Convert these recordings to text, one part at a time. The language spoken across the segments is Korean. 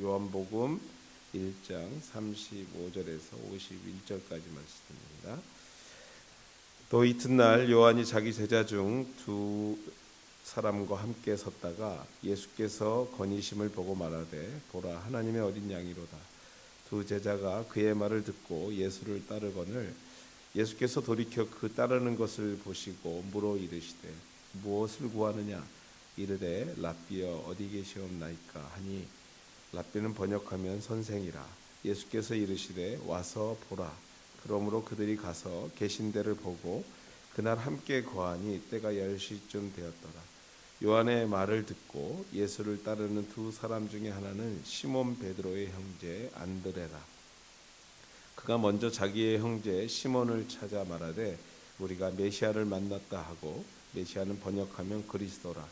요한복음 1장 35절에서 51절까지 말씀입니다. 또 이튿날 요한이 자기 제자 중 두 사람과 함께 섰다가 예수께서 건의심을 보고 말하되 보라 하나님의 어린 양이로다. 두 제자가 그의 말을 듣고 예수를 따르거늘 예수께서 돌이켜 그 따르는 것을 보시고 물어 이르시되 무엇을 구하느냐 이르되 랍비여 어디 계시옵나이까 하니 랍비는 번역하면 선생이라. 예수께서 이르시되 와서 보라. 그러므로 그들이 가서 계신 데를 보고 그날 함께 거하니 때가 10시쯤 되었더라. 요한의 말을 듣고 예수를 따르는 두 사람 중에 하나는 시몬 베드로의 형제 안드레라. 그가 먼저 자기의 형제 시몬을 찾아 말하되 우리가 메시아를 만났다 하고, 메시아는 번역하면 그리스도라.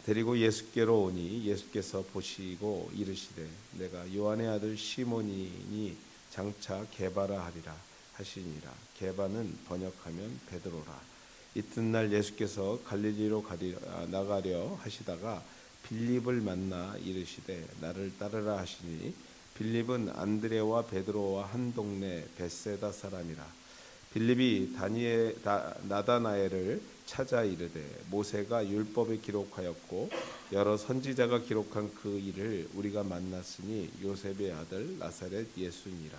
데리고 예수께로 오니 예수께서 보시고 이르시되 내가 요한의 아들 시몬이니 장차 게바라 하리라 하시니라. 게바는 번역하면 베드로라. 이튿날 예수께서 갈릴리로 나가려 하시다가 빌립을 만나 이르시되 나를 따르라 하시니 빌립은 안드레와 베드로와 한 동네 벳세다 사람이라. 빌립이 나다나엘을 찾아 이르되 모세가 율법에 기록하였고 여러 선지자가 기록한 그 일을 우리가 만났으니 요셉의 아들 나사렛 예수니라.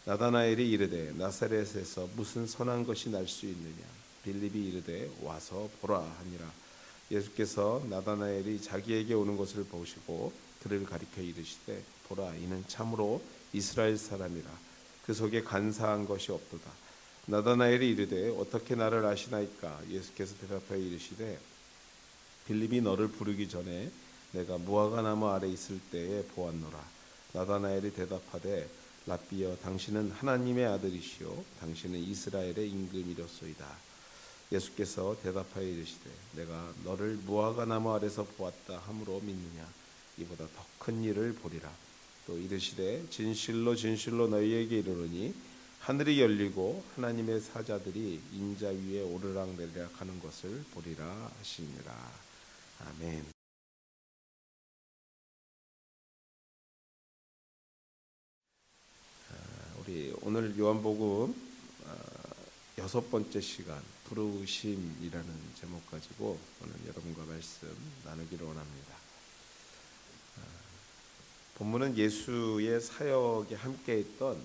나다나엘이 이르되 나사렛에서 무슨 선한 것이 날 수 있느냐. 빌립이 이르되 와서 보라 하니라. 예수께서 나다나엘이 자기에게 오는 것을 보시고 그를 가리켜 이르시되 보라 이는 참으로 이스라엘 사람이라. 그 속에 간사한 것이 없도다. 나다나엘이 이르되 어떻게 나를 아시나이까. 예수께서 대답하여 이르시되 빌립이 너를 부르기 전에 내가 무화과 나무 아래 있을 때에 보았노라. 나다나엘이 대답하되 랍비여 당신은 하나님의 아들이시요 당신은 이스라엘의 임금이로소이다. 예수께서 대답하여 이르시되 내가 너를 무화과 나무 아래서 보았다 함으로 믿느냐. 이보다 더 큰 일을 보리라. 또 이르시되 진실로 진실로 너희에게 이르노니 하늘이 열리고 하나님의 사자들이 인자 위에 오르락내리락 하는 것을 보리라 하시니라. 아멘. 우리 오늘 요한복음 6번째 시간 부르심이라는 제목 가지고 오늘 여러분과 말씀 나누기를 원합니다. 본문은 예수의 사역에 함께 있던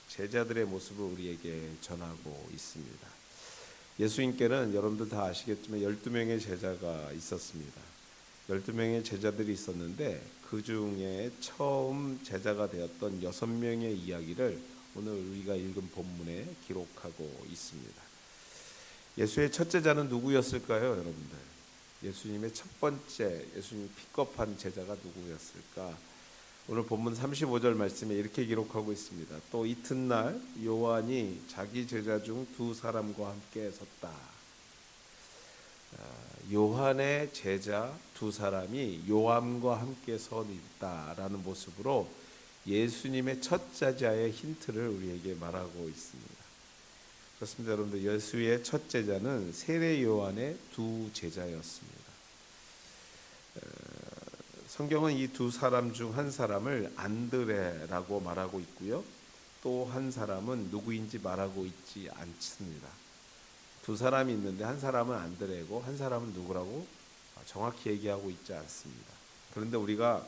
제자들의 모습을 우리에게 전하고 있습니다. 예수님께는 여러분들 다 아시겠지만 12명의 제자가 있었습니다. 12명의 제자들이 있었는데 그 중에 처음 제자가 되었던 6명의 이야기를 오늘 우리가 읽은 본문에 기록하고 있습니다. 예수의 첫 제자는 누구였을까요, 여러분들? 예수님의 첫 번째 예수님 픽업한 제자가 누구였을까? 오늘 본문 35절 말씀에 이렇게 기록하고 있습니다. 또 이튿날 요한이 자기 제자 중 두 사람과 함께 섰다. 요한의 제자 두 사람이 요한과 함께 서 있다라는 모습으로 예수님의 첫 제자의 힌트를 우리에게 말하고 있습니다. 그렇습니다, 여러분들. 예수의 첫 제자는 세례 요한의 두 제자였습니다. 성경은 이 두 사람 중 한 사람을 안드레라고 말하고 있고요. 또 한 사람은 누구인지 말하고 있지 않습니다. 두 사람이 있는데 한 사람은 안드레고 한 사람은 누구라고 정확히 얘기하고 있지 않습니다. 그런데 우리가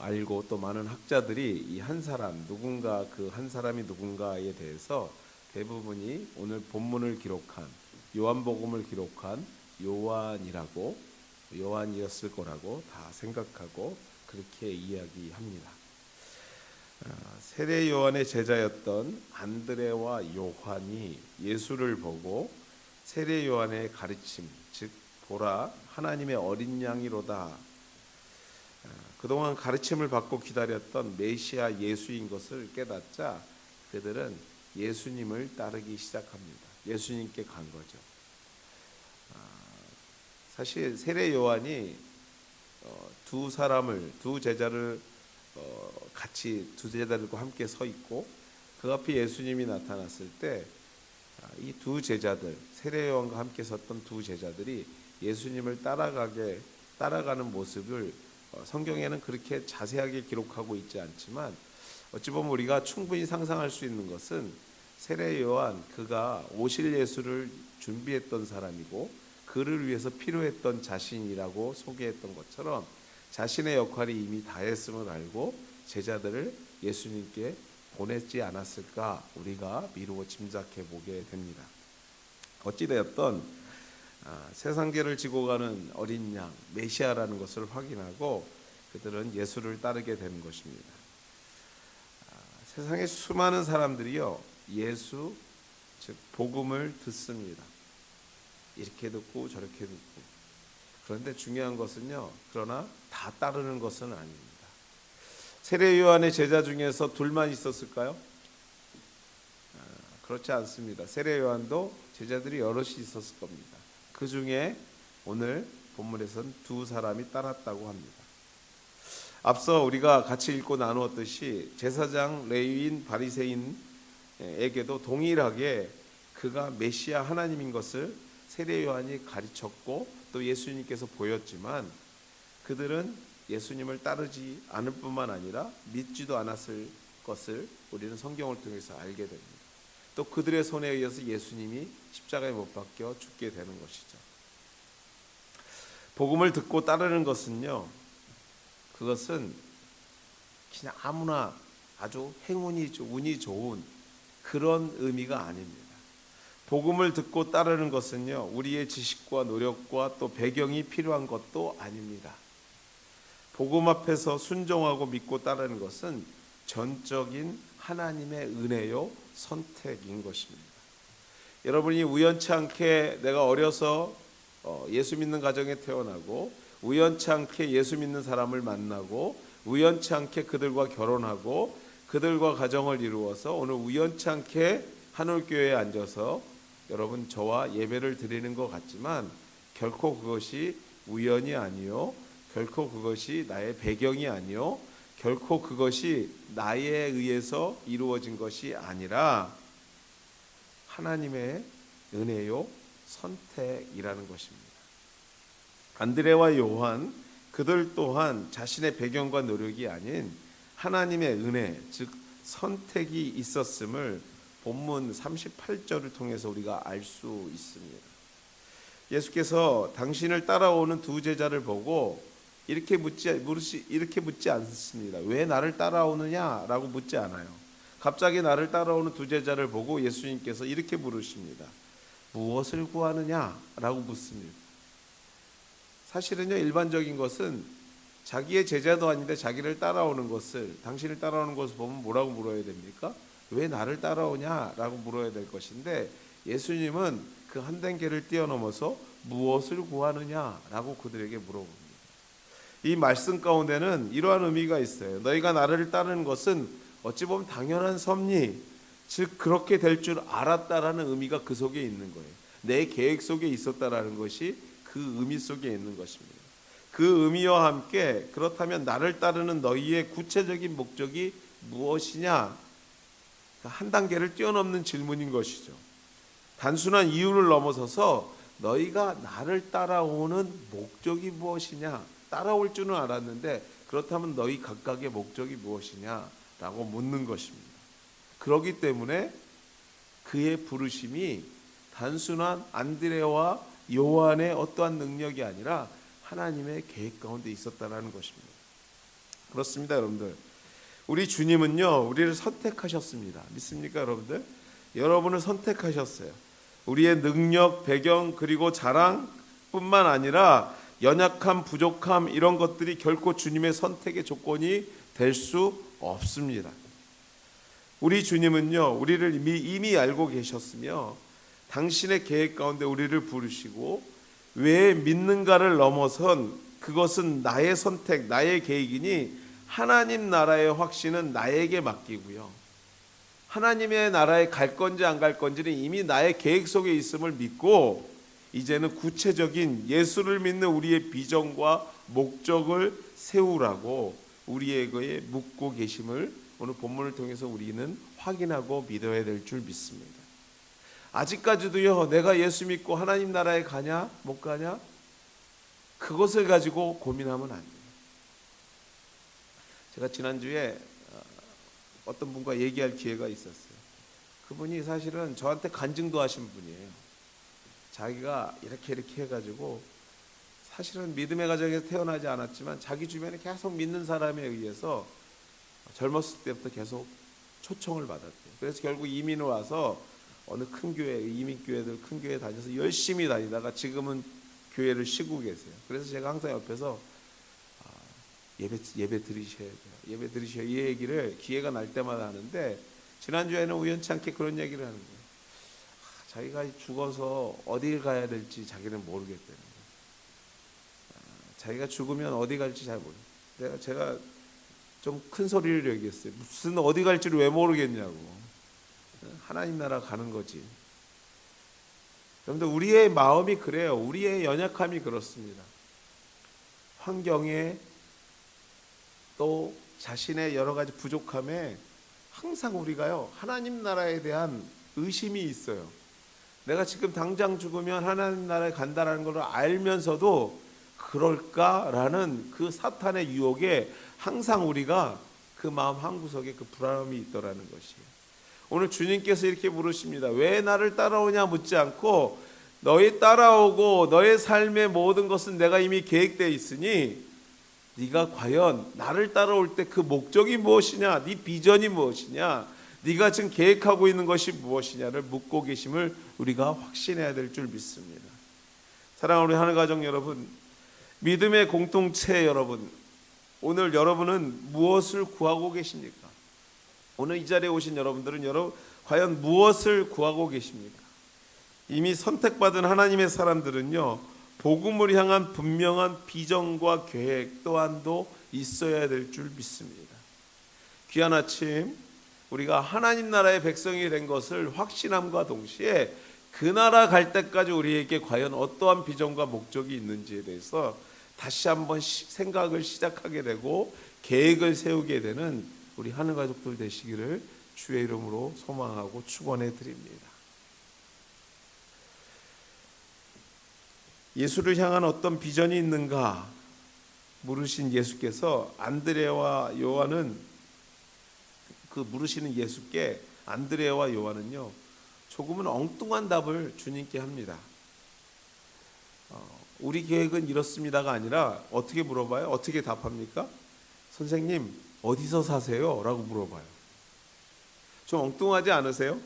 알고 또 많은 학자들이 이 한 사람 누군가, 그 한 사람이 누군가에 대해서 대부분이 오늘 본문을 기록한 요한복음을 기록한 요한이었을 거라고 다 생각하고 그렇게 이야기합니다. 세례 요한의 제자였던 안드레와 요한이 예수를 보고 세례 요한의 가르침, 즉 보라 하나님의 어린 양이로다, 그동안 가르침을 받고 기다렸던 메시아 예수인 것을 깨닫자 그들은 예수님을 따르기 시작합니다. 예수님께 간 거죠. 사실 세례 요한이 두 제자를 같이 두 제자들과 함께 서 있고 그 앞에 예수님이 나타났을 때 이 두 제자들, 세례 요한과 함께 섰던 두 제자들이 예수님을 따라가는 모습을 성경에는 그렇게 자세하게 기록하고 있지 않지만 어찌 보면 우리가 충분히 상상할 수 있는 것은 세례 요한, 그가 오실 예수를 준비했던 사람이고 그를 위해서 필요했던 자신이라고 소개했던 것처럼 자신의 역할이 이미 다했음을 알고 제자들을 예수님께 보냈지 않았을까 우리가 미루어 짐작해 보게 됩니다. 어찌되었던 세상계를 지고 가는 어린 양 메시아라는 것을 확인하고 그들은 예수를 따르게 되는 것입니다. 세상에 수많은 사람들이요 예수 즉 복음을 듣습니다. 이렇게 듣고 저렇게 듣고. 그런데 중요한 것은요, 그러나 다 따르는 것은 아닙니다. 세례 요한의 제자 중에서 둘만 있었을까요? 그렇지 않습니다. 세례 요한도 제자들이 여럿이 있었을 겁니다. 그 중에 오늘 본문에서는 두 사람이 따랐다고 합니다. 앞서 우리가 같이 읽고 나누었듯이 제사장, 레위인, 바리새인에게도 동일하게 그가 메시아 하나님인 것을 세례 요한이 가르쳤고 또 예수님께서 보였지만 그들은 예수님을 따르지 않을 뿐만 아니라 믿지도 않았을 것을 우리는 성경을 통해서 알게 됩니다. 또 그들의 손에 의해서 예수님이 십자가에 못 박혀 죽게 되는 것이죠. 복음을 듣고 따르는 것은요, 그것은 그냥 아무나 아주 운이 좋은 그런 의미가 아닙니다. 복음을 듣고 따르는 것은요, 우리의 지식과 노력과 또 배경이 필요한 것도 아닙니다. 복음 앞에서 순종하고 믿고 따르는 것은 전적인 하나님의 은혜요 선택인 것입니다. 여러분이 우연치 않게 내가 어려서 예수 믿는 가정에 태어나고 우연치 않게 예수 믿는 사람을 만나고 우연치 않게 그들과 결혼하고 그들과 가정을 이루어서 오늘 우연치 않게 한올교회에 앉아서 여러분 저와 예배를 드리는 것 같지만 결코 그것이 우연이 아니요, 결코 그것이 나의 배경이 아니요, 결코 그것이 나에 의해서 이루어진 것이 아니라 하나님의 은혜요 선택이라는 것입니다. 안드레와 요한 그들 또한 자신의 배경과 노력이 아닌 하나님의 은혜 즉 선택이 있었음을 본문 38절을 통해서 우리가 알 수 있습니다. 예수께서 당신을 따라오는 두 제자를 보고 이렇게 묻지 않습니다. 왜 나를 따라오느냐라고 묻지 않아요. 갑자기 나를 따라오는 두 제자를 보고 예수님께서 이렇게 물으십니다. 무엇을 구하느냐라고 묻습니다. 사실은요, 일반적인 것은 자기의 제자도 아닌데 자기를 따라오는 것을, 당신을 따라오는 것을 보면 뭐라고 물어야 됩니까? 왜 나를 따라오냐라고 물어야 될 것인데 예수님은 그 한 단계를 뛰어넘어서 무엇을 구하느냐라고 그들에게 물어봅니다. 이 말씀 가운데는 이러한 의미가 있어요. 너희가 나를 따르는 것은 어찌 보면 당연한 섭리, 즉 그렇게 될 줄 알았다라는 의미가 그 속에 있는 거예요. 내 계획 속에 있었다라는 것이 그 의미 속에 있는 것입니다. 그 의미와 함께 그렇다면 나를 따르는 너희의 구체적인 목적이 무엇이냐? 한 단계를 뛰어넘는 질문인 것이죠. 단순한 이유를 넘어서서 너희가 나를 따라오는 목적이 무엇이냐? 따라올 줄은 알았는데 그렇다면 너희 각각의 목적이 무엇이냐라고 묻는 것입니다. 그렇기 때문에 그의 부르심이 단순한 안드레와 요한의 어떠한 능력이 아니라 하나님의 계획 가운데 있었다는 것입니다. 그렇습니다, 여러분들. 우리 주님은요, 우리를 선택하셨습니다. 믿습니까, 여러분들? 여러분을 선택하셨어요. 우리의 능력, 배경, 그리고 자랑뿐만 아니라 연약함, 부족함 이런 것들이 결코 주님의 선택의 조건이 될 수 없습니다. 우리 주님은요, 우리를 이미 알고 계셨으며 당신의 계획 가운데 우리를 부르시고 왜 믿는가를 넘어선 그것은 나의 선택, 나의 계획이니 하나님 나라의 확신은 나에게 맡기고요. 하나님의 나라에 갈 건지 안 갈 건지는 이미 나의 계획 속에 있음을 믿고 이제는 구체적인 예수를 믿는 우리의 비전과 목적을 세우라고 우리에게 묻고 계심을 오늘 본문을 통해서 우리는 확인하고 믿어야 될 줄 믿습니다. 아직까지도요, 내가 예수 믿고 하나님 나라에 가냐 못 가냐 그것을 가지고 고민하면 안 돼요. 제가 지난주에 어떤 분과 얘기할 기회가 있었어요. 그분이 사실은 저한테 간증도 하신 분이에요. 자기가 이렇게 해가지고 사실은 믿음의 가정에서 태어나지 않았지만 자기 주변에 계속 믿는 사람에 의해서 젊었을 때부터 계속 초청을 받았대요. 그래서 결국 이민을 와서 어느 큰 교회, 이민교회들 큰 교회 다녀서 열심히 다니다가 지금은 교회를 쉬고 계세요. 그래서 제가 항상 옆에서 예배 드리셔야 돼요. 예배 드리셔야 이 얘기를 기회가 날 때마다 하는데, 지난주에는 우연치 않게 그런 얘기를 하는 거예요. 자기가 죽어서 어딜 가야 될지 자기는 모르겠다는 거예요. 자기가 죽으면 어디 갈지 잘 모르겠어요. 제가 좀 큰 소리를 얘기했어요. 무슨 어디 갈지를 왜 모르겠냐고. 하나님 나라 가는 거지. 여러분들, 우리의 마음이 그래요. 우리의 연약함이 그렇습니다. 환경에 또 자신의 여러 가지 부족함에 항상 우리가요, 하나님 나라에 대한 의심이 있어요. 내가 지금 당장 죽으면 하나님 나라에 간다라는 걸 알면서도 그럴까라는 그 사탄의 유혹에 항상 우리가 그 마음 한구석에 그 불안함이 있더라는 것이에요. 오늘 주님께서 이렇게 물으십니다. 왜 나를 따라오냐 묻지 않고 너희 따라오고 너의 삶의 모든 것은 내가 이미 계획되어 있으니 네가 과연 나를 따라올 때 그 목적이 무엇이냐, 네 비전이 무엇이냐, 네가 지금 계획하고 있는 것이 무엇이냐를 묻고 계심을 우리가 확신해야 될 줄 믿습니다. 사랑하는 우리 하늘가족 여러분, 믿음의 공동체 여러분, 오늘 여러분은 무엇을 구하고 계십니까? 오늘 이 자리에 오신 여러분들은 과연 무엇을 구하고 계십니까? 이미 선택받은 하나님의 사람들은요, 복음을 향한 분명한 비전과 계획 또한도 있어야 될 줄 믿습니다. 귀한 아침, 우리가 하나님 나라의 백성이 된 것을 확신함과 동시에 그 나라 갈 때까지 우리에게 과연 어떠한 비전과 목적이 있는지에 대해서 다시 한번 생각을 시작하게 되고 계획을 세우게 되는 우리 하늘 가족들 되시기를 주의 이름으로 소망하고 축원해 드립니다. 예수를 향한 어떤 비전이 있는가 물으신 예수께서 안드레와 요한은 그 물으시는 예수께 안드레와 요한은요, 조금은 엉뚱한 답을 주님께 합니다. 우리 계획은 이렇습니다가 아니라 어떻게 물어봐요? 어떻게 답합니까? 선생님 어디서 사세요? 라고 물어봐요. 좀 엉뚱하지 않으세요?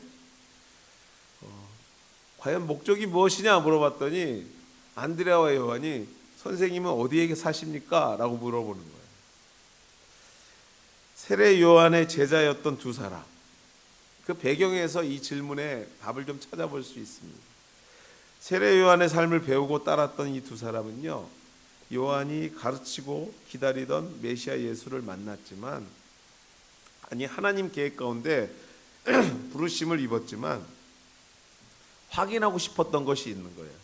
과연 목적이 무엇이냐 물어봤더니 안드레와 요한이 선생님은 어디에 사십니까? 라고 물어보는 거예요. 세례 요한의 제자였던 두 사람, 그 배경에서 이 질문에 답을 좀 찾아볼 수 있습니다. 세례 요한의 삶을 배우고 따랐던 이 두 사람은요, 요한이 가르치고 기다리던 메시아 예수를 만났지만, 아니 하나님 계획 가운데 부르심을 입었지만 확인하고 싶었던 것이 있는 거예요.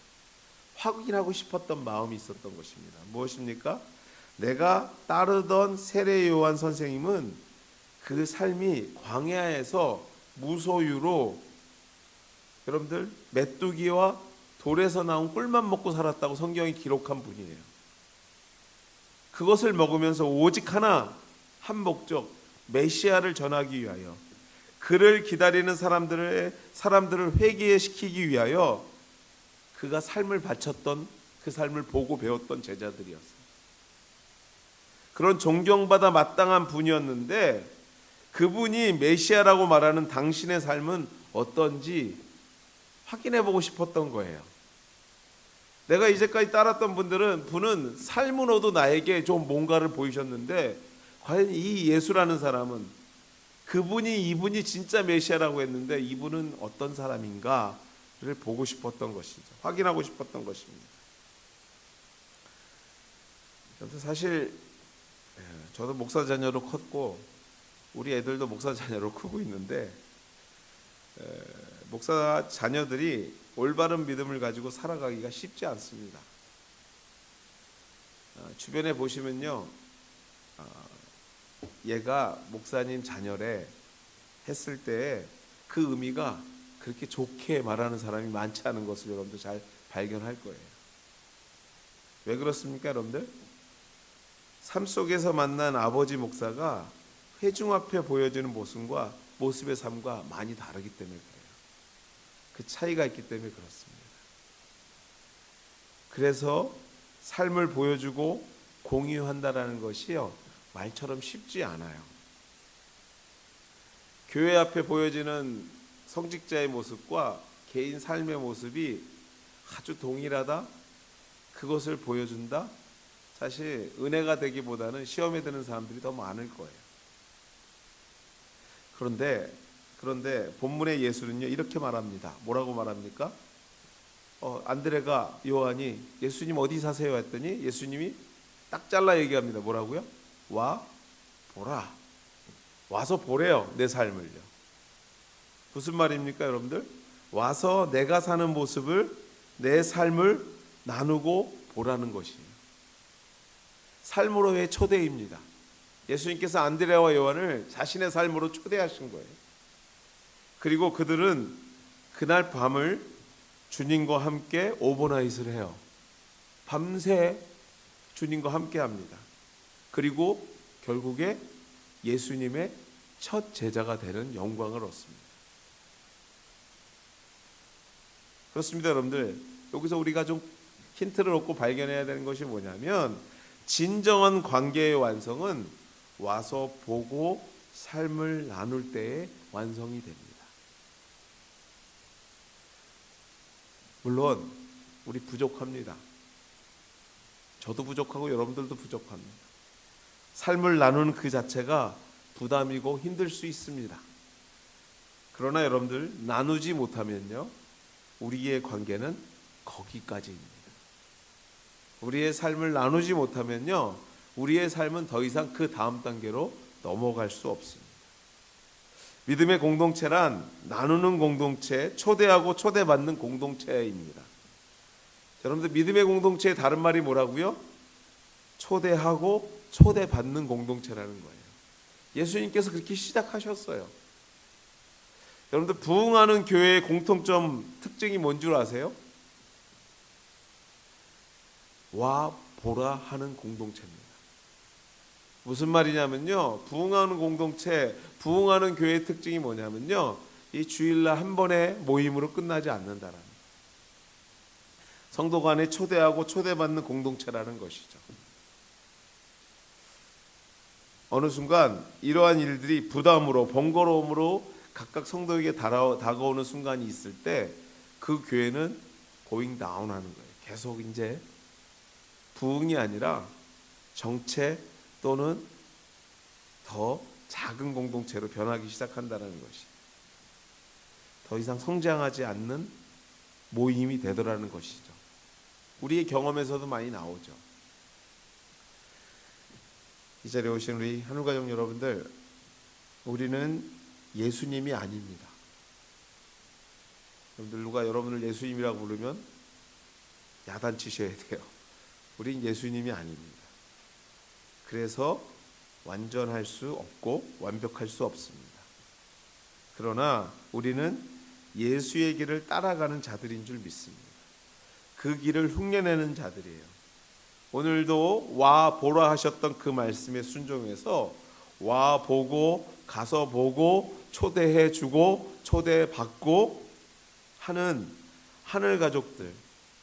확인하고 싶었던 마음이 있었던 것입니다. 무엇입니까? 내가 따르던 세례 요한 선생님은 그 삶이 광야에서 무소유로, 여러분들, 메뚜기와 돌에서 나온 꿀만 먹고 살았다고 성경이 기록한 분이에요. 그것을 먹으면서 오직 하나, 한 목적, 메시아를 전하기 위하여, 그를 기다리는 사람들을 회개시키기 위하여 그가 삶을 바쳤던, 그 삶을 보고 배웠던 제자들이었어요. 그런 존경받아 마땅한 분이었는데, 그분이 메시아라고 말하는 당신의 삶은 어떤지 확인해보고 싶었던 거예요. 내가 이제까지 따랐던 분은 삶으로도 나에게 좀 뭔가를 보이셨는데, 과연 이 예수라는 사람은, 이분이 진짜 메시아라고 했는데 이분은 어떤 사람인가를 보고 싶었던 것이죠. 확인하고 싶었던 것입니다. 사실 저도 목사 자녀로 컸고 우리 애들도 목사 자녀로 크고 있는데, 목사 자녀들이 올바른 믿음을 가지고 살아가기가 쉽지 않습니다. 주변에 보시면요, 얘가 목사님 자녀래 했을 때 그 의미가 그렇게 좋게 말하는 사람이 많지 않은 것을 여러분들 잘 발견할 거예요. 왜 그렇습니까, 여러분들? 삶 속에서 만난 아버지 목사가 회중 앞에 보여지는 모습의 삶과 많이 다르기 때문에 그래요. 그 차이가 있기 때문에 그렇습니다. 그래서 삶을 보여주고 공유한다라는 것이요, 말처럼 쉽지 않아요. 교회 앞에 보여지는 성직자의 모습과 개인 삶의 모습이 아주 동일하다, 그것을 보여준다, 사실 은혜가 되기보다는 시험에 드는 사람들이 더 많을 거예요. 그런데 본문의 예수는요, 이렇게 말합니다. 뭐라고 말합니까? 안드레가 요한이 예수님 어디 사세요 했더니 예수님이 딱 잘라 얘기합니다. 뭐라고요? 와 보라. 와서 보래요, 내 삶을요. 무슨 말입니까, 여러분들? 와서 내가 사는 모습을, 내 삶을 나누고 보라는 것이에요. 삶으로의 초대입니다. 예수님께서 안드레와 요한을 자신의 삶으로 초대하신 거예요. 그리고 그들은 그날 밤을 주님과 함께 오버나잇을 해요. 밤새 주님과 함께 합니다. 그리고 결국에 예수님의 첫 제자가 되는 영광을 얻습니다. 그렇습니다, 여러분들. 여기서 우리가 좀 힌트를 얻고 발견해야 되는 것이 뭐냐면, 진정한 관계의 완성은 와서 보고 삶을 나눌 때에 완성이 됩니다. 물론 우리 부족합니다. 저도 부족하고 여러분들도 부족합니다. 삶을 나누는 그 자체가 부담이고 힘들 수 있습니다. 그러나 여러분들, 나누지 못하면요, 우리의 관계는 거기까지입니다. 우리의 삶을 나누지 못하면요, 우리의 삶은 더 이상 그 다음 단계로 넘어갈 수 없습니다. 믿음의 공동체란 나누는 공동체, 초대하고 초대받는 공동체입니다. 여러분들, 믿음의 공동체의 다른 말이 뭐라고요? 초대하고 초대받는 공동체라는 거예요. 예수님께서 그렇게 시작하셨어요. 여러분들, 부흥하는 교회의 공통점 특징이 뭔 줄 아세요? 와 보라 하는 공동체입니다. 무슨 말이냐면요, 부흥하는 공동체, 부흥하는 교회의 특징이 뭐냐면요, 이 주일날 한 번의 모임으로 끝나지 않는다라는, 성도 간에 초대하고 초대받는 공동체라는 것이죠. 어느 순간 이러한 일들이 부담으로, 번거로움으로 각각 성도에게 다가오는 순간이 있을 때 그 교회는 고잉 다운 하는 거예요. 계속 이제 부흥이 아니라 정체 또는 더 작은 공동체로 변하기 시작한다는 것이, 더 이상 성장하지 않는 모임이 되더라는 것이죠. 우리의 경험에서도 많이 나오죠. 이 자리에 오신 우리 한울가족 여러분들, 우리는 예수님이 아닙니다. 여러분들, 누가 여러분을 예수님이라고 부르면 야단치셔야 돼요. 우린 예수님이 아닙니다. 그래서 완전할 수 없고 완벽할 수 없습니다. 그러나 우리는 예수의 길을 따라가는 자들인 줄 믿습니다. 그 길을 흉내내는 자들이에요. 오늘도 와 보라 하셨던 그 말씀에 순종해서 와 보고, 가서 보고, 초대해 주고 초대해 받고 하는 하늘 가족들,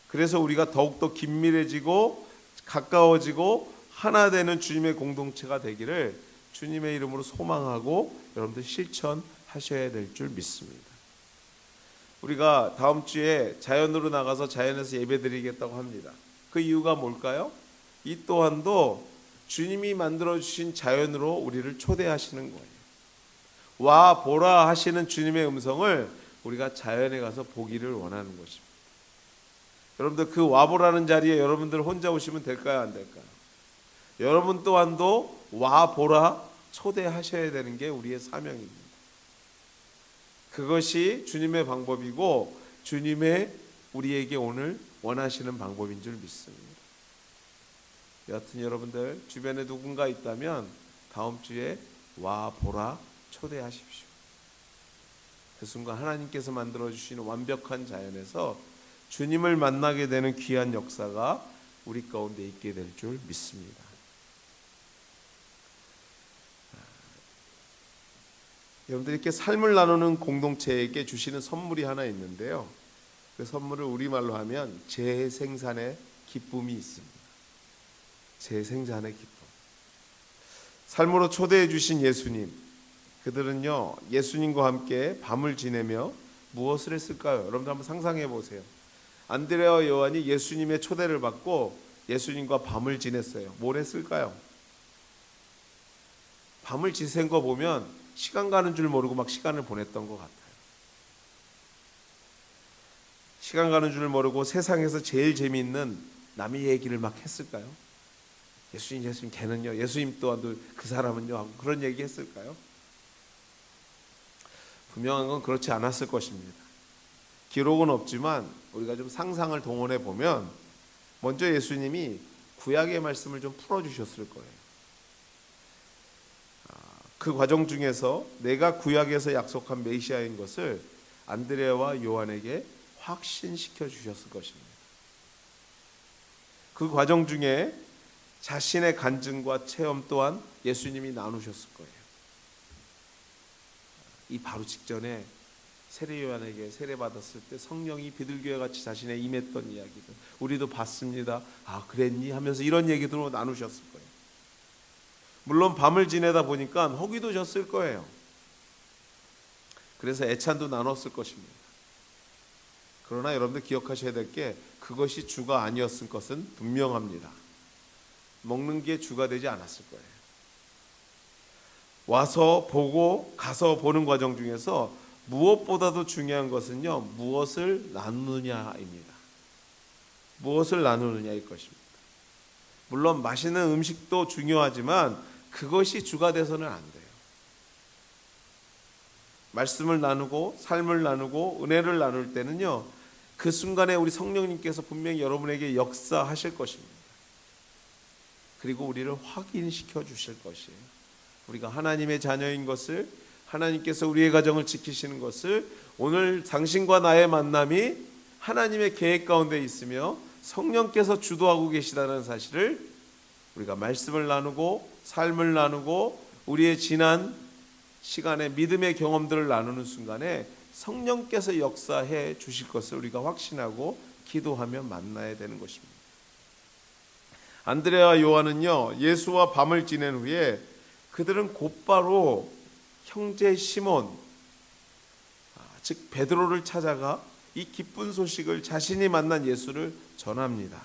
그래서 우리가 더욱더 긴밀해지고 가까워지고 하나 되는 주님의 공동체가 되기를 주님의 이름으로 소망하고 여러분들 실천하셔야 될 줄 믿습니다. 우리가 다음 주에 자연으로 나가서 자연에서 예배드리겠다고 합니다. 그 이유가 뭘까요? 이 또한도 주님이 만들어주신 자연으로 우리를 초대하시는 거예요. 와 보라 하시는 주님의 음성을 우리가 자연에 가서 보기를 원하는 것입니다. 여러분들, 그 와보라는 자리에 여러분들 혼자 오시면 될까요, 안 될까요? 여러분 또한도 와보라 초대하셔야 되는 게 우리의 사명입니다. 그것이 주님의 방법이고 주님의 우리에게 오늘 원하시는 방법인 줄 믿습니다. 여하튼 여러분들, 주변에 누군가 있다면 다음 주에 와보라 초대하십시오. 그 순간 하나님께서 만들어주시는 완벽한 자연에서 주님을 만나게 되는 귀한 역사가 우리 가운데 있게 될 줄 믿습니다. 여러분들 이렇게 삶을 나누는 공동체에게 주시는 선물이 하나 있는데요. 그 선물을 우리말로 하면 재생산의 기쁨이 있습니다. 재생산의 기쁨. 삶으로 초대해 주신 예수님, 그들은요 예수님과 함께 밤을 지내며 무엇을 했을까요? 여러분들 한번 상상해 보세요. 안드레와 요한이 예수님의 초대를 받고 예수님과 밤을 지냈어요. 뭘 했을까요? 밤을 지샌 거 보면 시간 가는 줄 모르고 막 시간을 보냈던 것 같아요. 시간 가는 줄 모르고 세상에서 제일 재미있는 남의 얘기를 막 했을까요? 예수님 걔는요, 예수님 또한 그 사람은요 하고 그런 얘기 했을까요? 분명한 건 그렇지 않았을 것입니다. 기록은 없지만 우리가 좀 상상을 동원해 보면 먼저 예수님이 구약의 말씀을 좀 풀어주셨을 거예요. 그 과정 중에서 내가 구약에서 약속한 메시아인 것을 안드레와 요한에게 확신시켜 주셨을 것입니다. 그 과정 중에 자신의 간증과 체험 또한 예수님이 나누셨을 거예요. 이 바로 직전에 세례 요한에게 세례받았을 때 성령이 비둘기와 같이 자신에 임했던 이야기들 우리도 봤습니다. 아 그랬니? 하면서 이런 얘기들로 나누셨을 거예요. 물론 밤을 지내다 보니까 허기도 졌을 거예요. 그래서 애찬도 나눴을 것입니다. 그러나 여러분들 기억하셔야 될 게 그것이 주가 아니었을 것은 분명합니다. 먹는 게 주가 되지 않았을 거예요. 와서 보고 가서 보는 과정 중에서 무엇보다도 중요한 것은요, 무엇을 나누느냐입니다. 무엇을 나누느냐일 것입니다. 물론 맛있는 음식도 중요하지만 그것이 주가 돼서는 안 돼요. 말씀을 나누고 삶을 나누고 은혜를 나눌 때는요, 그 순간에 우리 성령님께서 분명히 여러분에게 역사하실 것입니다. 그리고 우리를 확인시켜 주실 것이에요. 우리가 하나님의 자녀인 것을, 하나님께서 우리의 가정을 지키시는 것을, 오늘 당신과 나의 만남이 하나님의 계획 가운데 있으며 성령께서 주도하고 계시다는 사실을 우리가 말씀을 나누고 삶을 나누고 우리의 지난 시간의 믿음의 경험들을 나누는 순간에 성령께서 역사해 주실 것을 우리가 확신하고 기도하며 만나야 되는 것입니다. 안드레와 요한은요, 예수와 밤을 지낸 후에 그들은 곧바로 형제 시몬, 즉 베드로를 찾아가 이 기쁜 소식을 자신이 만난 예수를 전합니다.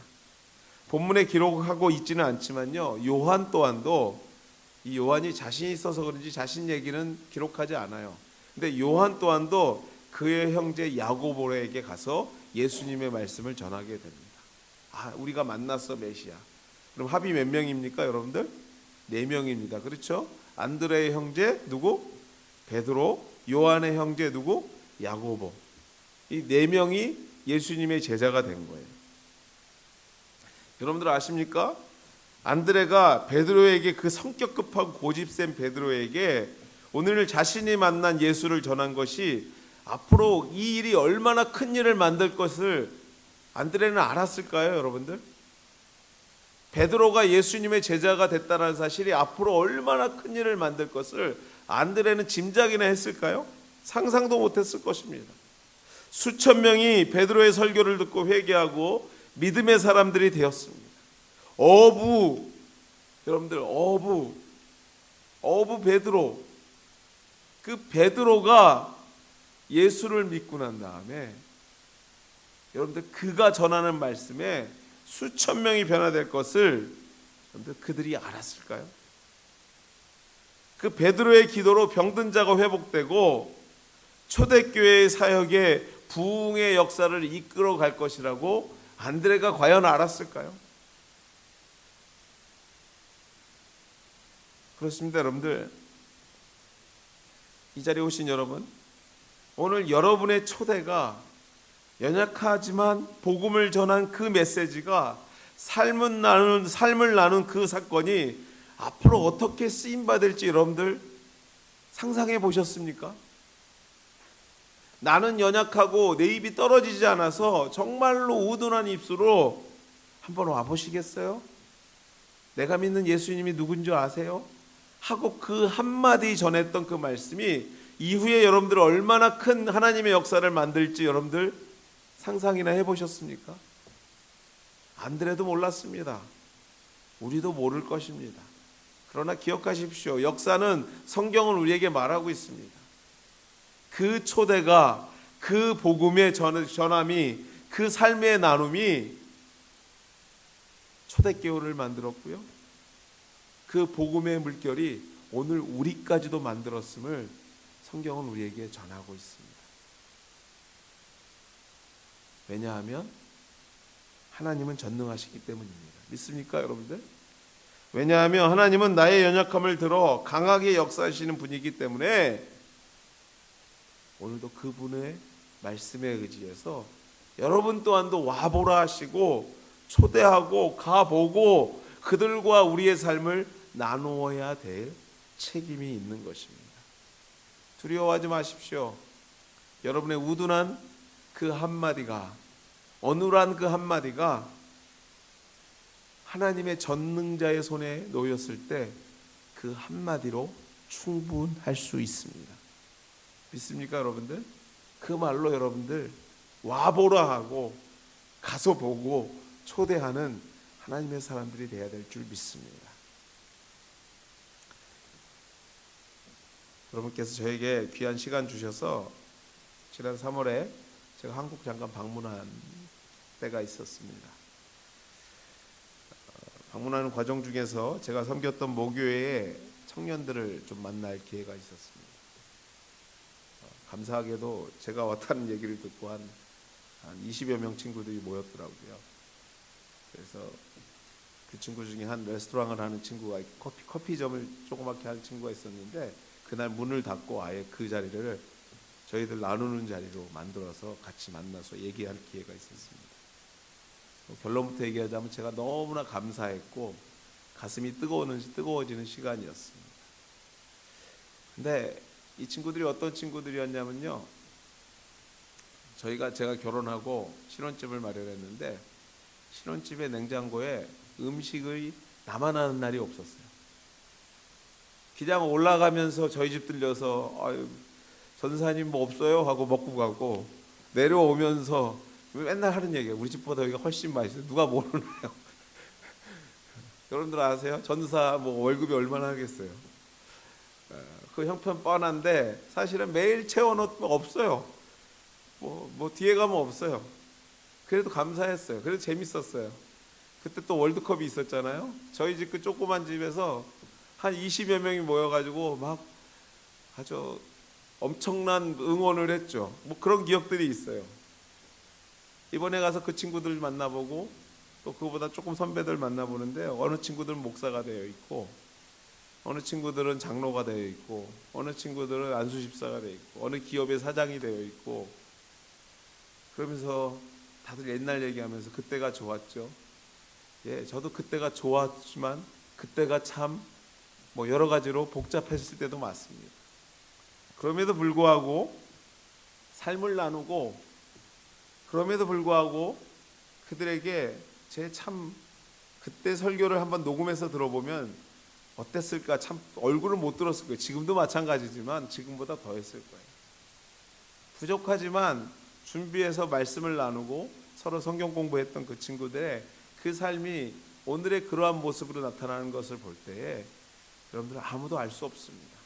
본문에 기록하고 있지는 않지만요, 요한 또한도, 이 요한이 자신이 있어서 그런지 자신 얘기는 기록하지 않아요. 근데 요한 또한도 그의 형제 야고보에게 가서 예수님의 말씀을 전하게 됩니다. 우리가 만났어 메시아. 그럼 합이 몇 명입니까 여러분들? 4명입니다. 그렇죠? 안드레의 형제 누구? 베드로. 요한의 형제 누구? 야고보. 이 4명이 예수님의 제자가 된 거예요. 여러분들 아십니까? 안드레가 베드로에게, 그 성격 급하고 고집센 베드로에게 오늘 자신이 만난 예수를 전한 것이 앞으로 이 일이 얼마나 큰 일을 만들 것을 안드레는 알았을까요 여러분들? 베드로가 예수님의 제자가 됐다는 사실이 앞으로 얼마나 큰 일을 만들 것을 안드레는 짐작이나 했을까요? 상상도 못했을 것입니다. 수천 명이 베드로의 설교를 듣고 회개하고 믿음의 사람들이 되었습니다. 여러분들 어부 베드로, 그 베드로가 예수를 믿고 난 다음에 여러분들 그가 전하는 말씀에 수천 명이 변화될 것을 여러분들 그들이 알았을까요? 그 베드로의 기도로 병든 자가 회복되고 초대교회의 사역에 부흥의 역사를 이끌어 갈 것이라고 안드레가 과연 알았을까요? 그렇습니다. 여러분들, 이 자리에 오신 여러분, 오늘 여러분의 초대가 연약하지만 복음을 전한 그 메시지가 삶을 나눈 그 사건이 앞으로 어떻게 쓰임받을지 여러분들 상상해 보셨습니까? 나는 연약하고 내 입이 떨어지지 않아서 정말로 우둔한 입술로 한번 와보시겠어요? 내가 믿는 예수님이 누군지 아세요? 하고 그 한마디 전했던 그 말씀이 이후에 여러분들 얼마나 큰 하나님의 역사를 만들지 여러분들 상상이나 해보셨습니까? 안드레도 몰랐습니다. 우리도 모를 것입니다. 그러나 기억하십시오. 역사는 성경은 우리에게 말하고 있습니다. 그 초대가, 그 복음의 전함이, 그 삶의 나눔이 초대교회를 만들었고요. 그 복음의 물결이 오늘 우리까지도 만들었음을 성경은 우리에게 전하고 있습니다. 왜냐하면 하나님은 전능하시기 때문입니다. 믿습니까, 여러분들? 왜냐하면 하나님은 나의 연약함을 들어 강하게 역사하시는 분이기 때문에 오늘도 그분의 말씀에 의지해서 여러분 또한도 와보라 하시고 초대하고 가보고 그들과 우리의 삶을 나누어야 될 책임이 있는 것입니다. 두려워하지 마십시오. 여러분의 우둔한 그 한마디가, 어눌한 그 한마디가 하나님의 전능자의 손에 놓였을 때 그 한마디로 충분할 수 있습니다. 믿습니까, 여러분들? 그 말로 여러분들 와보라 하고 가서 보고 초대하는 하나님의 사람들이 되어야 될 줄 믿습니다. 여러분께서 저에게 귀한 시간 주셔서 지난 3월에 제가 한국 잠깐 방문한 때가 있었습니다. 방문하는 과정 중에서 제가 섬겼던 모교회의 청년들을 좀 만날 기회가 있었습니다. 감사하게도 제가 왔다는 얘기를 듣고 한 20여 명 친구들이 모였더라고요. 그래서 그 친구 중에 한 레스토랑을 하는 친구가 커피점을 조그맣게 하는 친구가 있었는데 그날 문을 닫고 아예 그 자리를 저희들 나누는 자리로 만들어서 같이 만나서 얘기할 기회가 있었습니다. 결론부터 얘기하자면 제가 너무나 감사했고 가슴이 뜨거워지는 시간이었습니다. 근데 이 친구들이 어떤 친구들이었냐면요, 제가 결혼하고 신혼집을 마련했는데 신혼집의 냉장고에 음식이 남아나는 날이 없었어요. 그냥 올라가면서 저희 집 들려서 아유 전사님 뭐 없어요 하고 먹고 가고, 내려오면서 맨날 하는 얘기예요. 우리 집보다 여기가 훨씬 맛있어요. 누가 모르나요? 여러분들 아세요? 전사 뭐 월급이 얼마나 하겠어요? 그 형편 뻔한데 사실은 매일 채워놓으면 없어요. 뭐 뒤에 가면 없어요. 그래도 감사했어요. 그래도 재밌었어요. 그때 또 월드컵이 있었잖아요. 저희 집 그 조그만 집에서 한 20여 명이 모여가지고 막 아주 엄청난 응원을 했죠. 뭐 그런 기억들이 있어요. 이번에 가서 그 친구들 만나보고 또 그거보다 조금 선배들 만나보는데 어느 친구들은 목사가 되어 있고 어느 친구들은 장로가 되어 있고 어느 친구들은 안수집사가 되어 있고 어느 기업의 사장이 되어 있고, 그러면서 다들 옛날 얘기하면서 그때가 좋았죠. 예, 저도 그때가 좋았지만 그때가 참 뭐 여러 가지로 복잡했을 때도 많습니다. 그럼에도 불구하고 삶을 나누고, 그럼에도 불구하고 그들에게 제 참 그때 설교를 한번 녹음해서 들어보면 어땠을까, 참 얼굴을 못 들었을 거예요. 지금도 마찬가지지만 지금보다 더 했을 거예요. 부족하지만 준비해서 말씀을 나누고 서로 성경 공부했던 그 친구들의 그 삶이 오늘의 그러한 모습으로 나타나는 것을 볼 때에 여러분들은 아무도 알 수 없습니다.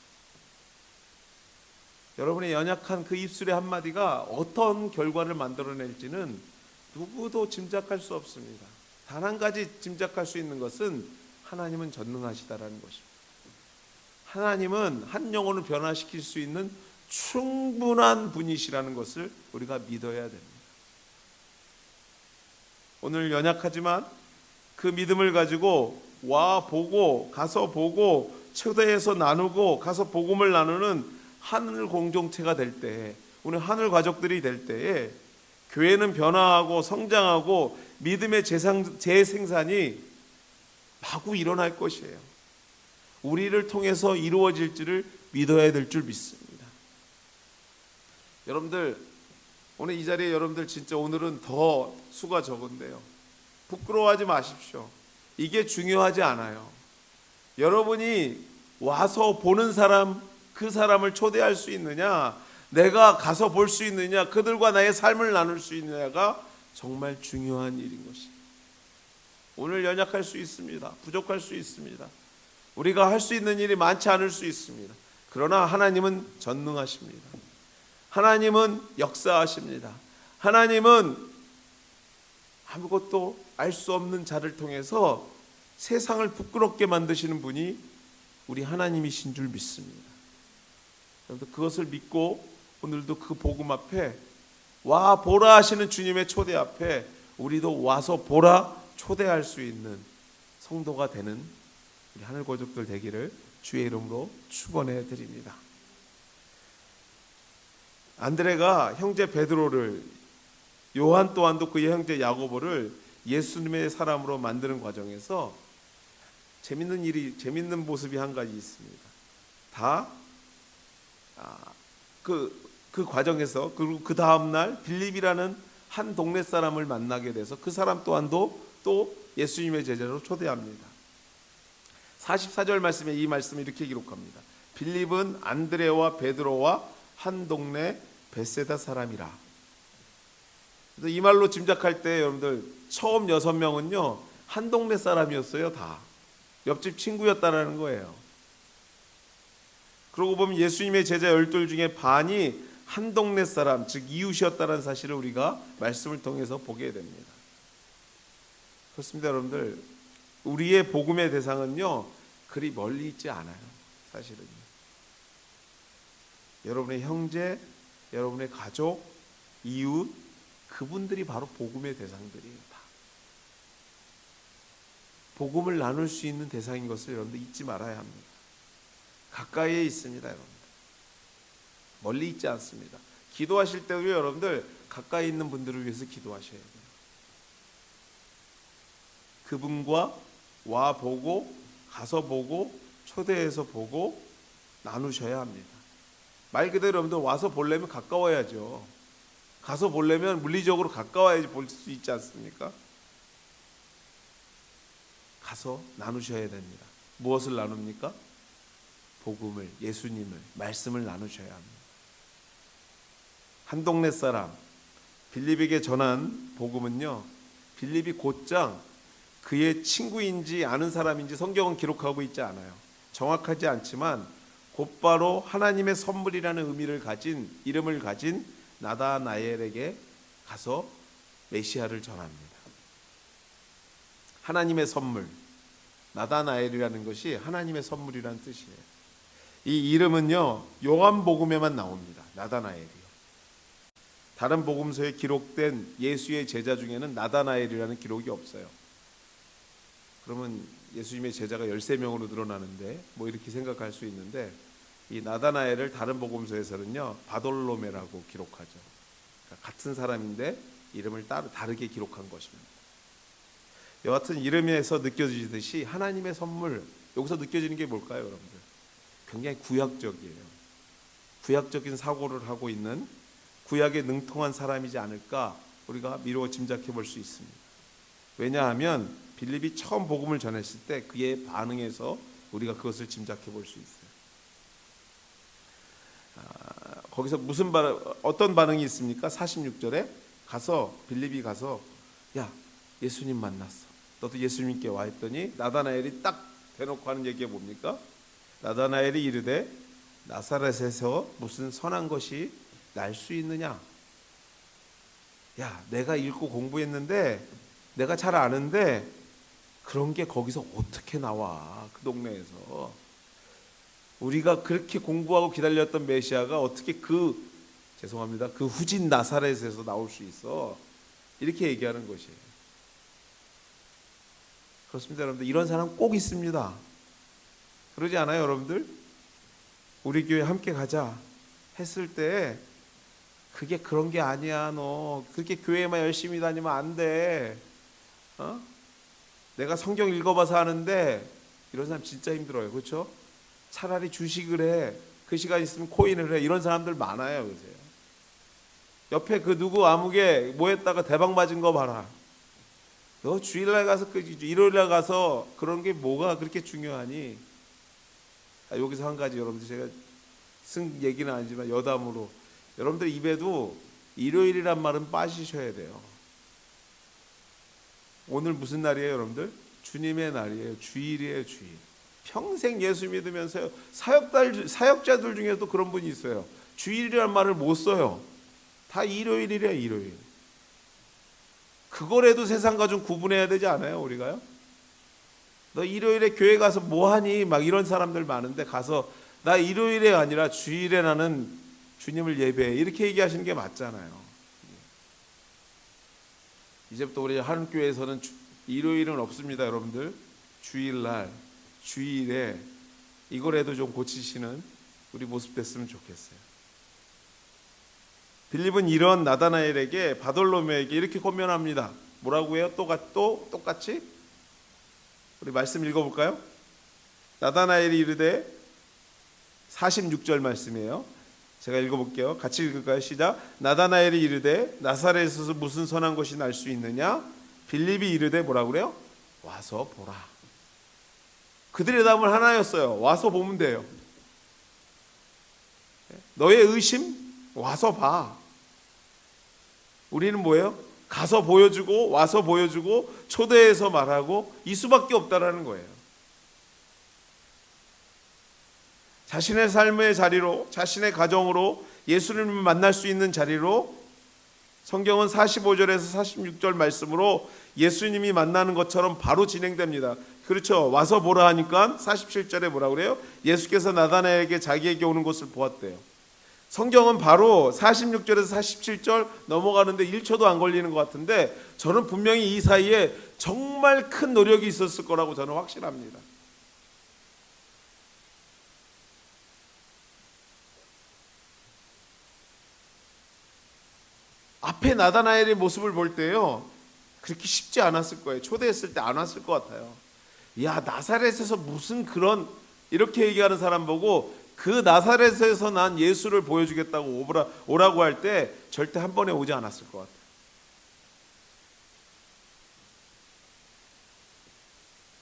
여러분의 연약한 그 입술의 한마디가 어떤 결과를 만들어낼지는 누구도 짐작할 수 없습니다. 단 한 가지 짐작할 수 있는 것은 하나님은 전능하시다라는 것입니다. 하나님은 한 영혼을 변화시킬 수 있는 충분한 분이시라는 것을 우리가 믿어야 됩니다. 오늘 연약하지만 그 믿음을 가지고 와 보고 가서 보고 초대해서 나누고 가서 복음을 나누는 하늘 공동체가 될 때에, 우리 하늘 가족들이 될 때에 교회는 변화하고 성장하고 믿음의 재생산이 마구 일어날 것이에요. 우리를 통해서 이루어질지를 믿어야 될 줄 믿습니다. 여러분들 오늘 이 자리에 여러분들 진짜 오늘은 더 수가 적은데요, 부끄러워하지 마십시오. 이게 중요하지 않아요. 여러분이 와서 보는 사람 그 사람을 초대할 수 있느냐, 내가 가서 볼 수 있느냐, 그들과 나의 삶을 나눌 수 있느냐가 정말 중요한 일인 것이. 오늘 연약할 수 있습니다. 부족할 수 있습니다. 우리가 할 수 있는 일이 많지 않을 수 있습니다. 그러나 하나님은 전능하십니다. 하나님은 역사하십니다. 하나님은 아무것도 알 수 없는 자를 통해서 세상을 부끄럽게 만드시는 분이 우리 하나님이신 줄 믿습니다. 여러분, 그것을 믿고 오늘도 그 복음 앞에 와 보라 하시는 주님의 초대 앞에 우리도 와서 보라 초대할 수 있는 성도가 되는 우리 하늘 거족들 되기를 주의 이름으로 축원해 드립니다. 안드레가 형제 베드로를, 요한 또한도 그의 형제 야고보를 예수님의 사람으로 만드는 과정에서 재밌는 모습이 한 가지 있습니다. 다 그 과정에서, 그리고 그 다음 날 빌립이라는 한 동네 사람을 만나게 돼서 그 사람 또한도 또 예수님의 제자로 초대합니다. 44절 말씀에 이 말씀을 이렇게 기록합니다. 빌립은 안드레와 베드로와 한 동네 벳세다 사람이라. 그래서 이 말로 짐작할 때 여러분들 처음 6명은요 한 동네 사람이었어요. 다 옆집 친구였다라는 거예요. 그러고 보면 예수님의 제자 12 중에 반이 한 동네 사람, 즉 이웃이었다는 사실을 우리가 말씀을 통해서 보게 됩니다. 그렇습니다. 여러분들, 우리의 복음의 대상은요 그리 멀리 있지 않아요. 사실은요. 여러분의 형제, 여러분의 가족, 이웃, 그분들이 바로 복음의 대상들이에요. 다. 복음을 나눌 수 있는 대상인 것을 여러분들 잊지 말아야 합니다. 가까이에 있습니다. 여러분들. 멀리 있지 않습니다. 기도하실 때도 여러분들 가까이 있는 분들을 위해서 기도하셔야 돼요. 그분과 와 보고, 가서 보고, 초대해서 보고 나누셔야 합니다. 말 그대로 여러분들 와서 보려면 가까워야죠. 가서 보려면 물리적으로 가까워야지 볼 수 있지 않습니까? 가서 나누셔야 됩니다. 무엇을 나눕니까? 복음을, 예수님을, 말씀을 나누셔야 합니다. 한 동네 사람 빌립에게 전한 복음은요, 빌립이 곧장 그의 친구인지 아는 사람인지 성경은 기록하고 있지 않아요. 정확하지 않지만 곧바로 하나님의 선물이라는 의미를 가진, 이름을 가진 나다나엘에게 가서 메시아를 전합니다. 하나님의 선물, 나다나엘이라는 것이 하나님의 선물이라는 뜻이에요. 이 이름은요 요한복음에만 나옵니다. 나다나엘이요. 다른 복음서에 기록된 예수의 제자 중에는 나다나엘이라는 기록이 없어요. 그러면 예수님의 제자가 13명으로 늘어나는데 뭐 이렇게 생각할 수 있는데, 이 나다나엘을 다른 복음서에서는요 바돌로메라고 기록하죠. 그러니까 같은 사람인데 이름을 다르게 기록한 것입니다. 여하튼 이름에서 느껴지듯이 하나님의 선물, 여기서 느껴지는 게 뭘까요, 여러분들? 굉장히 구약적이에요. 구약적인 사고를 하고 있는 구약에 능통한 사람이지 않을까 우리가 미루어 짐작해 볼 수 있습니다. 왜냐하면 빌립이 처음 복음을 전했을 때 그의 반응에서 우리가 그것을 짐작해 볼 수 있어요. 거기서 어떤 반응이 있습니까? 46절에 빌립이 가서 야, 예수님 만났어. 너도 예수님께 와 했더니 나다나엘이 딱 대놓고 하는 얘기가 뭡니까? 나다나엘이 이르되 나사렛에서 무슨 선한 것이 날 수 있느냐? 야, 내가 읽고 공부했는데, 내가 잘 아는데 그런 게 거기서 어떻게 나와? 그 동네에서 우리가 그렇게 공부하고 기다렸던 메시아가 어떻게 그 후진 나사렛에서 나올 수 있어? 이렇게 얘기하는 것이에요. 그렇습니다, 여러분들. 이런 사람 꼭 있습니다. 그러지 않아요, 여러분들? 우리 교회 함께 가자 했을 때 그게 그런 게 아니야. 너 그렇게 교회만 열심히 다니면 안 돼. 내가 성경 읽어봐서 하는데, 이런 사람 진짜 힘들어요. 그렇죠? 차라리 주식을 해. 그 시간 있으면 코인을 해. 이런 사람들 많아요, 요새. 옆에 그 누구 아무개 뭐 했다가 대박 맞은 거 봐라. 너 주일날 가서 일요일날 가서 그런 게 뭐가 그렇게 중요하니? 여기서 한 가지 여러분들 제가 쓴 얘기는 아니지만 여담으로 여러분들 입에도 일요일이란 말은 빠지셔야 돼요. 오늘 무슨 날이에요, 여러분들? 주님의 날이에요. 주일이에요, 주일. 평생 예수 믿으면서요. 사역자들 중에도 그런 분이 있어요. 주일이란 말을 못 써요. 다 일요일이래요, 일요일. 그거라도 세상과 좀 구분해야 되지 않아요, 우리가요? 너 일요일에 교회 가서 뭐 하니? 막 이런 사람들 많은데 가서 나 일요일에 아니라 주일에 나는 주님을 예배해. 이렇게 얘기하시는 게 맞잖아요. 이제부터 우리 한국교회에서는 일요일은 없습니다, 여러분들. 주일날, 주일에 이거라도 좀 고치시는 우리 모습 됐으면 좋겠어요. 빌립은 이런 나다나엘에게 바돌로메에게 이렇게 권면합니다. 뭐라고 해요? 똑같이? 우리 말씀 읽어볼까요? 나다나엘이 이르되 46절 말씀이에요. 제가 읽어볼게요. 같이 읽을까요? 시작. 나다나엘이 이르되 나사렛에서 무슨 선한 것이 날 수 있느냐? 빌립이 이르되 뭐라고 그래요? 와서 보라. 그들의 답은 하나였어요. 와서 보면 돼요. 너의 의심? 와서 봐. 우리는 뭐예요? 가서 보여주고 와서 보여주고 초대해서 말하고 이 수밖에 없다라는 거예요. 자신의 삶의 자리로, 자신의 가정으로 예수님을 만날 수 있는 자리로 성경은 45절에서 46절 말씀으로 예수님이 만나는 것처럼 바로 진행됩니다. 그렇죠. 와서 보라 하니까 47절에 뭐라고 그래요? 예수께서 나다나엘에게 자기에게 오는 것을 보았대요. 성경은 바로 46절에서 47절 넘어가는데 1초도 안 걸리는 것 같은데 저는 분명히 이 사이에 정말 큰 노력이 있었을 거라고 저는 확신합니다. 앞에 나다나엘의 모습을 볼 때요 그렇게 쉽지 않았을 거예요. 초대했을 때 안 왔을 것 같아요. 야, 나사렛에서 무슨 그런 이렇게 얘기하는 사람 보고 그 나사렛에서 난 예수를 보여주겠다고 오라고 할 때 절대 한 번에 오지 않았을 것 같아요.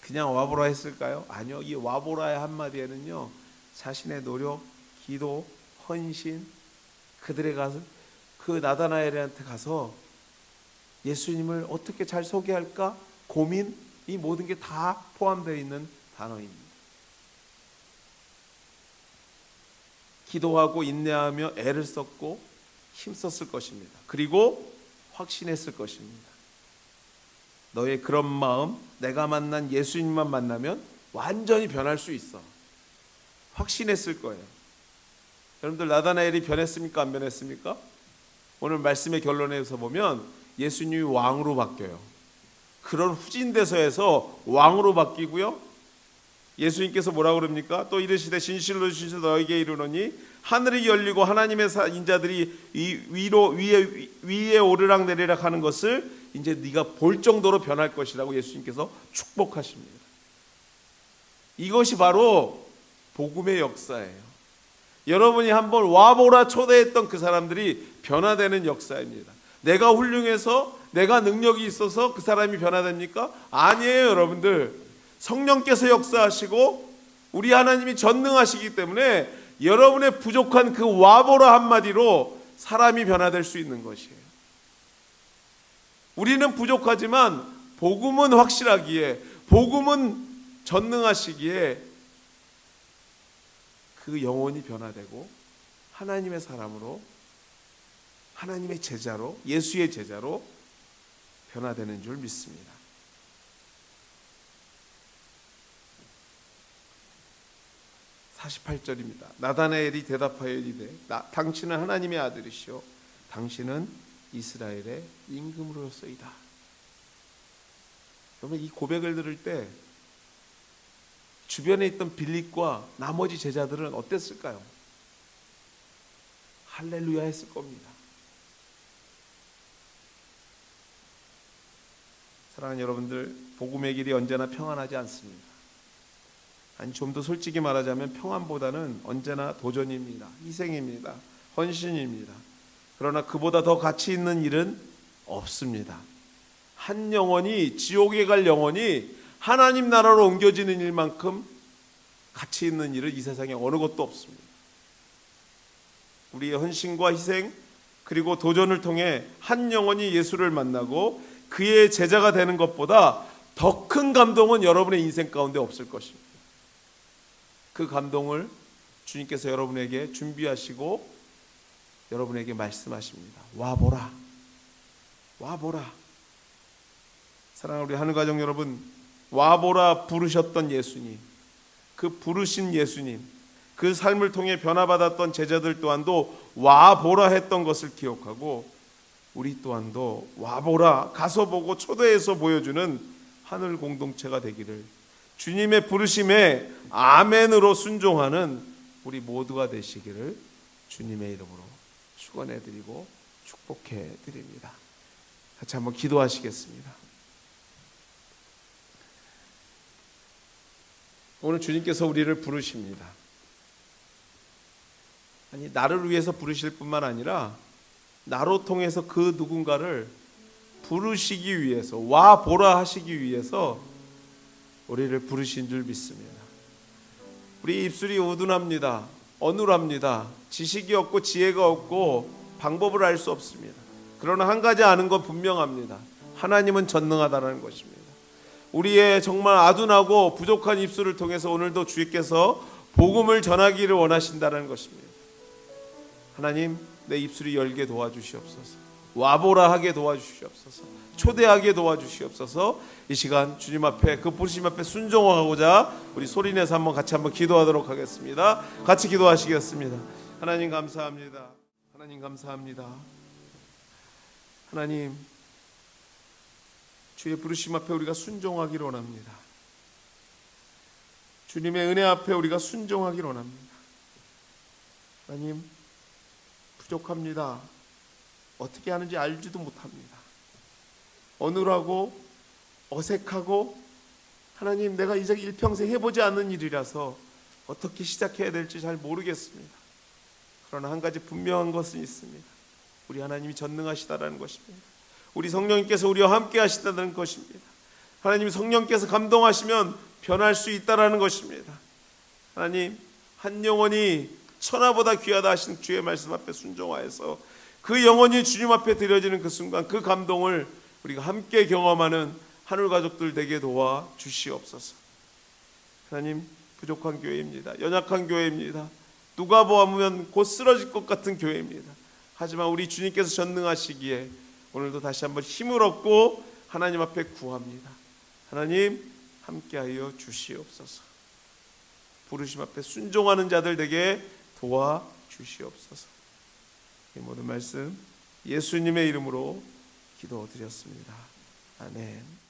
그냥 와보라 했을까요? 아니요. 이 와보라의 한마디에는요 자신의 노력, 기도, 헌신, 그들의 가서 그 나다나엘한테 가서 예수님을 어떻게 잘 소개할까 고민, 이 모든 게 다 포함되어 있는 단어입니다. 기도하고 인내하며 애를 썼고 힘썼을 것입니다. 그리고 확신했을 것입니다. 너의 그런 마음, 내가 만난 예수님만 만나면 완전히 변할 수 있어. 확신했을 거예요. 여러분들 나다나엘이 변했습니까? 안 변했습니까? 오늘 말씀의 결론에서 보면 예수님이 왕으로 바뀌어요. 그런 후진대서에서 왕으로 바뀌고요. 예수님께서 뭐라고 그럽니까? 또 이르시되 진실로 진실로 너에게 이르노니 하늘이 열리고 하나님의 인자들이 위에 오르락 내리락 하는 것을 이제 네가 볼 정도로 변할 것이라고 예수님께서 축복하십니다. 이것이 바로 복음의 역사예요. 여러분이 한번 와보라 초대했던 그 사람들이 변화되는 역사입니다. 내가 훌륭해서 내가 능력이 있어서 그 사람이 변화됩니까? 아니에요, 여러분들. 성령께서 역사하시고 우리 하나님이 전능하시기 때문에 여러분의 부족한 그 와보라 한마디로 사람이 변화될 수 있는 것이에요. 우리는 부족하지만 복음은 확실하기에, 복음은 전능하시기에 그 영혼이 변화되고 하나님의 사람으로, 하나님의 제자로, 예수의 제자로 변화되는 줄 믿습니다. (48절입니다) 나다나엘이 대답하여 이르되 당신은 하나님의 아들이시오 당신은 이스라엘의 임금으로소이다. 여러분, 이 고백을 들을 때 주변에 있던 빌립과 나머지 제자들은 어땠을까요? 할렐루야 했을 겁니다. 사랑하는 여러분들, 복음의 길이 언제나 평안하지 않습니다. 아니, 좀 더 솔직히 말하자면 평안보다는 언제나 도전입니다. 희생입니다. 헌신입니다. 그러나 그보다 더 가치 있는 일은 없습니다. 한 영혼이, 지옥에 갈 영혼이 하나님 나라로 옮겨지는 일만큼 가치 있는 일은 이 세상에 어느 것도 없습니다. 우리의 헌신과 희생 그리고 도전을 통해 한 영혼이 예수를 만나고 그의 제자가 되는 것보다 더 큰 감동은 여러분의 인생 가운데 없을 것입니다. 그 감동을 주님께서 여러분에게 준비하시고 여러분에게 말씀하십니다. 와보라, 와보라. 사랑하는 우리 하늘가족 여러분, 와보라 부르셨던 예수님, 그 부르신 예수님, 그 삶을 통해 변화받았던 제자들 또한도 와보라 했던 것을 기억하고 우리 또한도 와보라, 가서 보고 초대해서 보여주는 하늘 공동체가 되기를, 주님의 부르심에 아멘으로 순종하는 우리 모두가 되시기를 주님의 이름으로 축원해드리고 축복해드립니다. 같이 한번 기도하시겠습니다. 오늘 주님께서 우리를 부르십니다. 아니, 나를 위해서 부르실 뿐만 아니라 나로 통해서 그 누군가를 부르시기 위해서, 와 보라 하시기 위해서 우리를 부르신 줄 믿습니다. 우리 입술이 우둔합니다. 어눌합니다. 지식이 없고 지혜가 없고 방법을 알 수 없습니다. 그러나 한 가지 아는 건 분명합니다. 하나님은 전능하다는 것입니다. 우리의 정말 아둔하고 부족한 입술을 통해서 오늘도 주께서 복음을 전하기를 원하신다는 것입니다. 하나님, 내 입술이 열게 도와주시옵소서. 와보라 하게 도와주시옵소서. 초대하게 도와주시옵소서. 이 시간 주님 앞에, 그 부르심 앞에 순종하고자 우리 소리내서 같이 한번 기도하도록 하겠습니다. 같이 기도하시겠습니다. 하나님 감사합니다. 하나님 감사합니다. 하나님, 주의 부르심 앞에 우리가 순종하기를 원합니다. 주님의 은혜 앞에 우리가 순종하기를 원합니다. 하나님, 부족합니다. 어떻게 하는지 알지도 못합니다. 어눌하고 어색하고 하나님, 내가 이제 일평생 해보지 않는 일이라서 어떻게 시작해야 될지 잘 모르겠습니다. 그러나 한 가지 분명한 것은 있습니다. 우리 하나님이 전능하시다라는 것입니다. 우리 성령님께서 우리와 함께 하신다는 것입니다. 하나님, 성령께서 감동하시면 변할 수 있다라는 것입니다. 하나님, 한 영혼이 천하보다 귀하다 하신 주의 말씀 앞에 순종하여서 그 영혼이 주님 앞에 드려지는 그 순간, 그 감동을 우리가 함께 경험하는 하늘 가족들 되게 도와 주시옵소서. 하나님, 부족한 교회입니다. 연약한 교회입니다. 누가 보면 곧 쓰러질 것 같은 교회입니다. 하지만 우리 주님께서 전능하시기에 오늘도 다시 한번 힘을 얻고 하나님 앞에 구합니다. 하나님, 함께하여 주시옵소서. 부르심 앞에 순종하는 자들 되게 도와 주시옵소서. 이 모든 말씀 예수님의 이름으로 기도드렸습니다. 아멘.